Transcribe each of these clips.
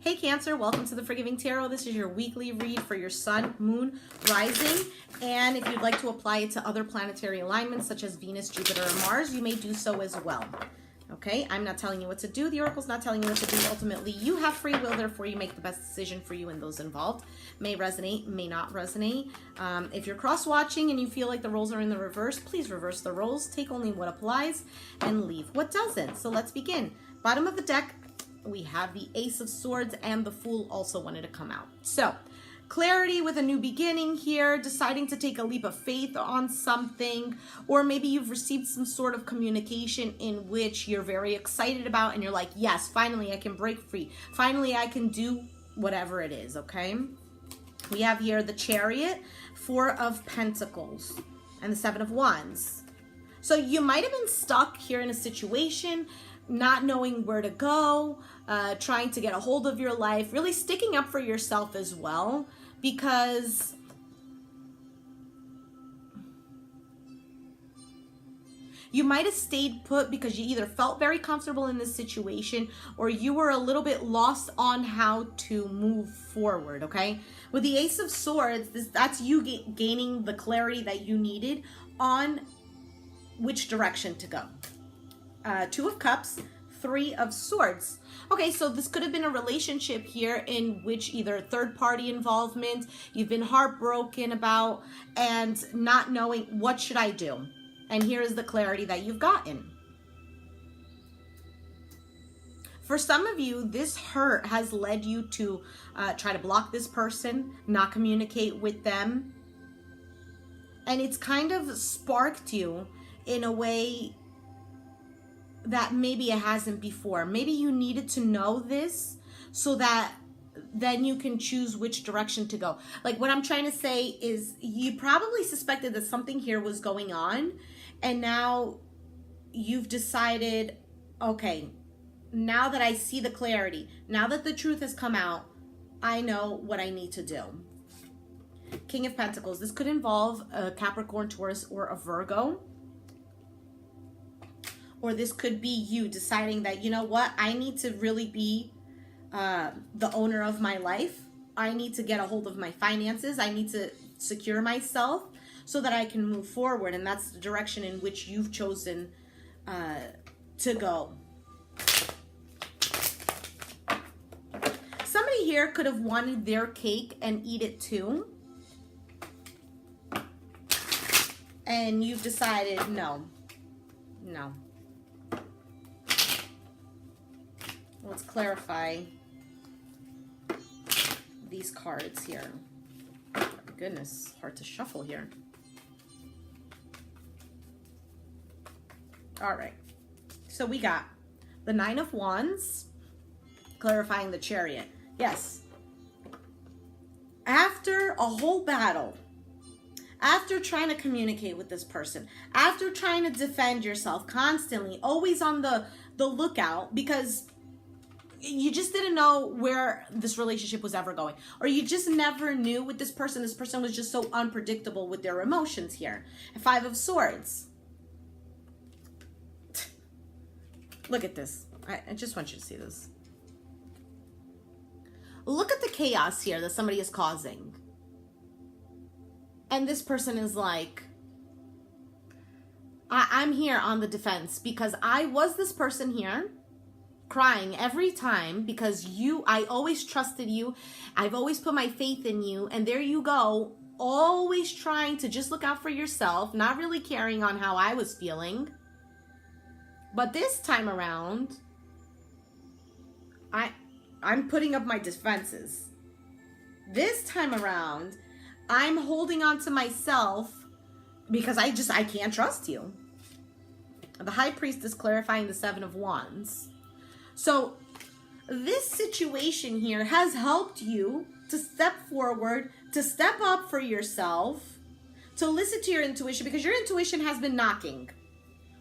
Hey Cancer, welcome to the Forgiving Tarot. This is your weekly read for your sun, moon, rising. And if you'd like to apply it to other planetary alignments such as Venus, Jupiter, or Mars, you may do so as well. Okay, I'm not telling you what to do. The Oracle's not telling you what to do. Ultimately, you have free will, therefore you make the best decision for you and those involved. May resonate, may not resonate. If you're cross-watching and you feel like the roles are in the reverse, please reverse the roles. Take only what applies and leave what doesn't. So let's begin. Bottom of the deck, we have the Ace of Swords and the Fool also wanted to come out. So, clarity with a new beginning here, deciding to take a leap of faith on something, or maybe you've received some sort of communication in which you're very excited about and you're like, yes, finally I can break free. Finally I can do whatever it is, okay? We have here the Chariot, Four of Pentacles, and the Seven of Wands. So you might have been stuck here in a situation, not knowing where to go, trying to get a hold of your life, really sticking up for yourself as well, because you might have stayed put because you either felt very comfortable in this situation or you were a little bit lost on how to move forward, okay? With the Ace of Swords, that's you gaining the clarity that you needed on which direction to go. Two of Cups, Three of Swords. Okay, so this could have been a relationship here in which either third party involvement, you've been heartbroken about, and not knowing what should I do. And here is the clarity that you've gotten. For some of you, this hurt has led you to try to block this person, not communicate with them. And it's kind of sparked you in a way that maybe it hasn't before. Maybe you needed to know this so that then you can choose which direction to go. Like what I'm trying to say is you probably suspected that something here was going on and now you've decided, okay, now that I see the clarity, now that the truth has come out, I know what I need to do. King of Pentacles. This could involve a Capricorn, Taurus, or a Virgo. Or this could be you deciding that, you know what, I need to really be the owner of my life. I need to get a hold of my finances. I need to secure myself so that I can move forward. And that's the direction in which you've chosen to go. Somebody here could have wanted their cake and eat it too. And you've decided, no. Let's clarify these cards here. Oh, goodness, hard to shuffle here. All right, so we got the Nine of Wands, clarifying the Chariot. Yes, after a whole battle, after trying to communicate with this person, after trying to defend yourself constantly, always on the lookout because you just didn't know where this relationship was ever going, or you just never knew with this person. This person was just so unpredictable with their emotions here. Five of Swords. Look at this. I just want you to see this. Look at the chaos here that somebody is causing. And this person is like, I'm here on the defense because I was this person here crying every time because I always trusted you. I've always put my faith in you. And there you go, always trying to just look out for yourself, not really caring on how I was feeling. But this time around, I'm putting up my defenses. This time around, I'm holding on to myself because I can't trust you. The High Priest is clarifying the Seven of Wands. So this situation here has helped you to step forward, to step up for yourself, to listen to your intuition, because your intuition has been knocking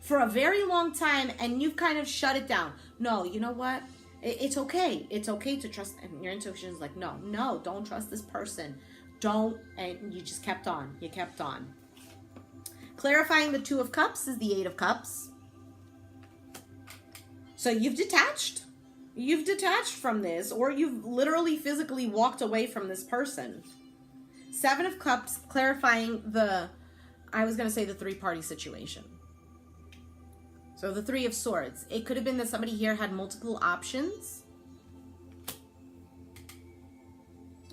for a very long time and you've kind of shut it down. No, you know what? It's okay. It's okay to trust. And your intuition is like, no, don't trust this person. Don't. And you just kept on. You kept on. Clarifying the Two of Cups is the Eight of Cups. So you've detached. You've detached from this, or you've literally physically walked away from this person. Seven of Cups, clarifying the, I was going to say the three-party situation. So the Three of Swords. It could have been that somebody here had multiple options.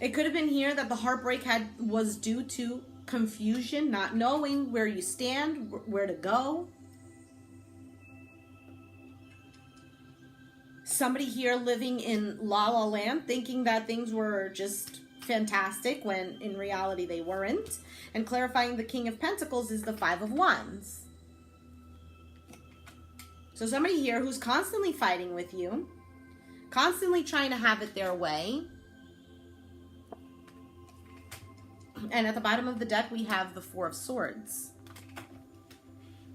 It could have been here that the heartbreak was due to confusion, not knowing where you stand, where to go. Somebody here living in La La Land, thinking that things were just fantastic when in reality they weren't. And clarifying the King of Pentacles is the Five of Wands. So somebody here who's constantly fighting with you, constantly trying to have it their way. And at the bottom of the deck, we have the Four of Swords.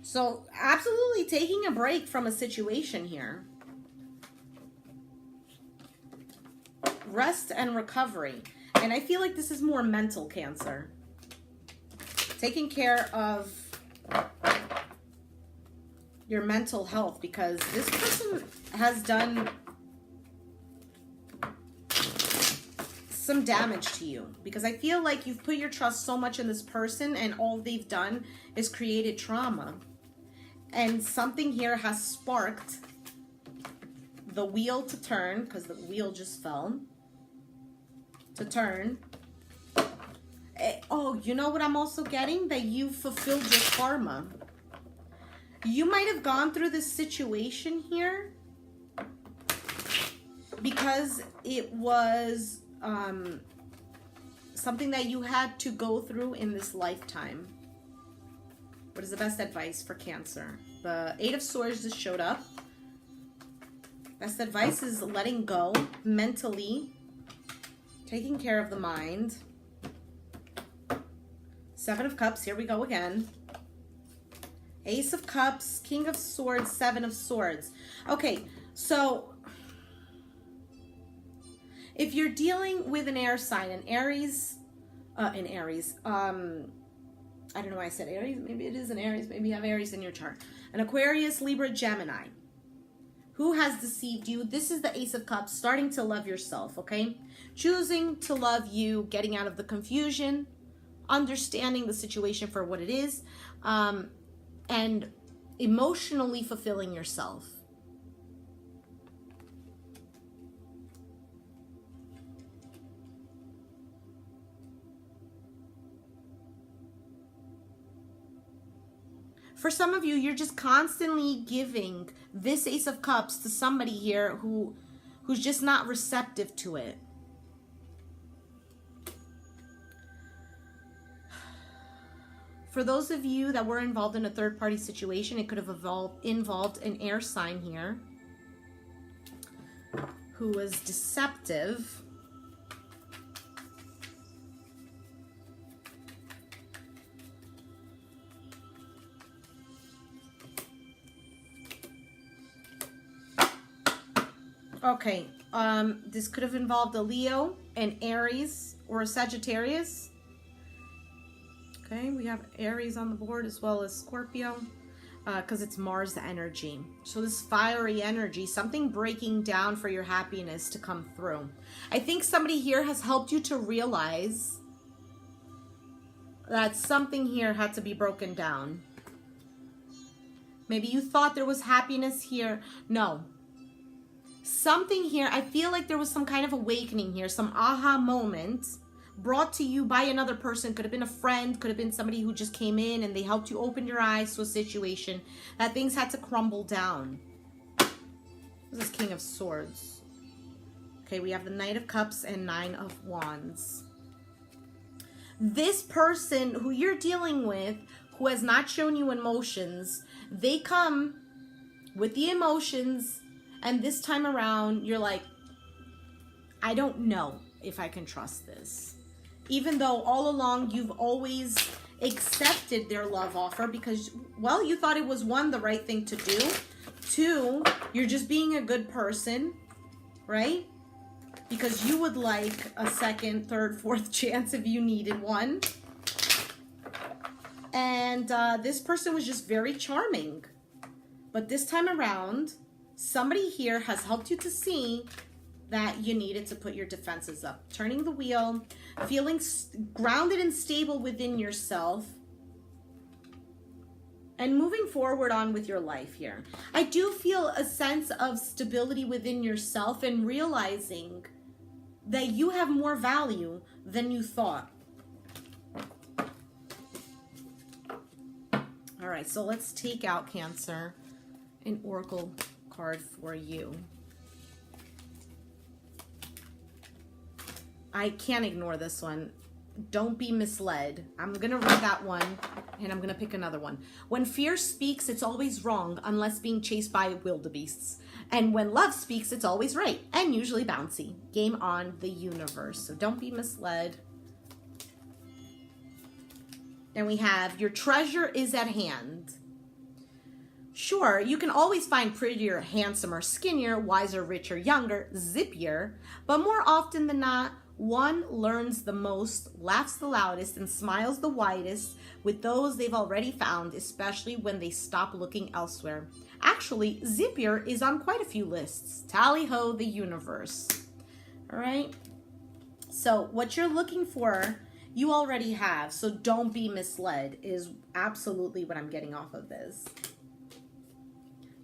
So absolutely taking a break from a situation here. Rest and recovery. And I feel like this is more mental, Cancer. Taking care of your mental health, because this person has done some damage to you, because I feel like you've put your trust so much in this person and all they've done is created trauma. And something here has sparked the wheel to turn, because the wheel just fell, to turn. Oh, you know what I'm also getting? That you fulfilled your karma. You might have gone through this situation here because it was something that you had to go through in this lifetime. What is the best advice for Cancer? The Eight of Swords just showed up. Best advice is letting go mentally, taking care of the mind. Seven of Cups, here we go again. Ace of Cups, King of Swords, Seven of Swords. Okay, so if you're dealing with an air sign, I don't know why I said Aries, maybe it is an Aries, maybe you have Aries in your chart. An Aquarius, Libra, Gemini. Who has deceived you? This is the Ace of Cups, starting to love yourself, okay? Choosing to love you, getting out of the confusion, understanding the situation for what it is, and emotionally fulfilling yourself. For some of you, you're just constantly giving this Ace of Cups to somebody here who's just not receptive to it. For those of you that were involved in a third-party situation, it could have involved an air sign here who was deceptive. Okay, this could have involved a Leo, an Aries, or a Sagittarius. Okay, we have Aries on the board as well as Scorpio, because it's Mars energy. So this fiery energy, something breaking down for your happiness to come through. I think somebody here has helped you to realize that something here had to be broken down. Maybe you thought there was happiness here. No. Something here, I feel like there was some kind of awakening here, some aha moment brought to you by another person. Could have been a friend, could have been somebody who just came in and they helped you open your eyes to a situation that things had to crumble down. This is King of Swords. Okay, we have the Knight of Cups and Nine of Wands. This person who you're dealing with, who has not shown you emotions, they come with the emotions, and this time around you're like, I don't know if I can trust this. Even though all along you've always accepted their love offer because, well, you thought it was one, the right thing to do. Two, you're just being a good person, right? Because you would like a second, third, fourth chance if you needed one. And this person was just very charming. But this time around, somebody here has helped you to see that you needed to put your defenses up. Turning the wheel, feeling grounded and stable within yourself, and moving forward on with your life here. I do feel a sense of stability within yourself and realizing that you have more value than you thought. All right, so let's take out, Cancer, an oracle card for you. I can't ignore this one. Don't be misled. I'm going to read that one, and I'm going to pick another one. When fear speaks, it's always wrong, unless being chased by wildebeests. And when love speaks, it's always right, and usually bouncy. Game on, the universe. So don't be misled. Then we have, your treasure is at hand. Sure, you can always find prettier, handsomer, skinnier, wiser, richer, younger, zippier, but more often than not, one learns the most, laughs the loudest, and smiles the widest with those they've already found, especially when they stop looking elsewhere. Actually, zippier is on quite a few lists. Tally-ho, the universe. All right? So what you're looking for, you already have, so don't be misled is absolutely what I'm getting off of this.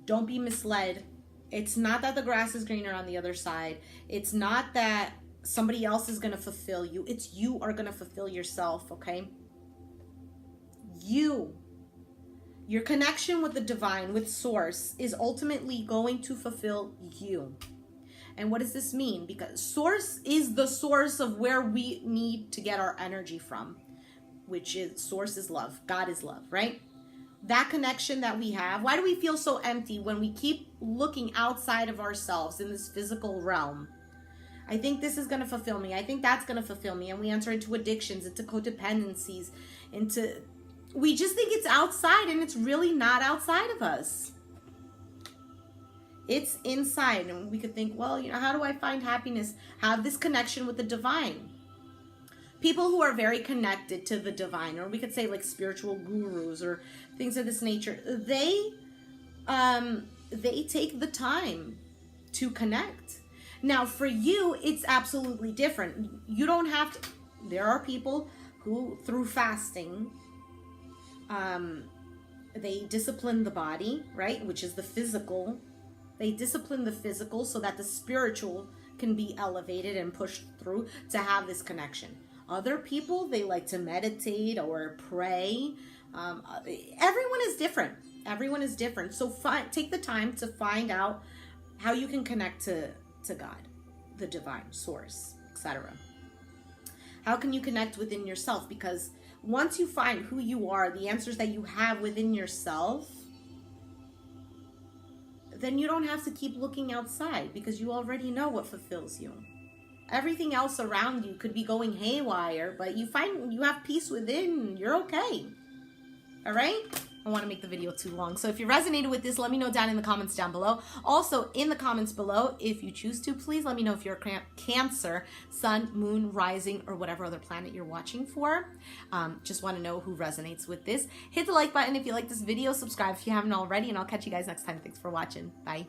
Don't be misled. It's not that the grass is greener on the other side. It's not that somebody else is going to fulfill you. It's you are going to fulfill yourself, okay? You. Your connection with the divine, with source, is ultimately going to fulfill you. And what does this mean? Because source is the source of where we need to get our energy from, which is, source is love. God is love, right? That connection that we have. Why do we feel so empty when we keep looking outside of ourselves in this physical realm? I think this is going to fulfill me. I think that's going to fulfill me. And we enter into addictions, into codependencies, we just think it's outside, and it's really not outside of us. It's inside. And we could think, well, you know, how do I find happiness? Have this connection with the divine. People who are very connected to the divine, or we could say like spiritual gurus or things of this nature, they take the time to connect. Now, for you, it's absolutely different. You don't have to. There are people who, through fasting, they discipline the body, right? Which is the physical. They discipline the physical so that the spiritual can be elevated and pushed through to have this connection. Other people, they like to meditate or pray. Everyone is different. Everyone is different. So take the time to find out how you can connect to God, the divine source, etc. How can you connect within yourself? Because once you find who you are, the answers that you have within yourself, then you don't have to keep looking outside, because you already know what fulfills you. Everything else around you could be going haywire, but you find you have peace within, you're okay. All right? I don't want to make the video too long. So if you resonated with this, let me know down in the comments down below. Also, in the comments below, if you choose to, please let me know if you're Cancer, Sun, Moon, Rising, or whatever other planet you're watching for. Just want to know who resonates with this. Hit the like button if you like this video. Subscribe if you haven't already, and I'll catch you guys next time. Thanks for watching. Bye.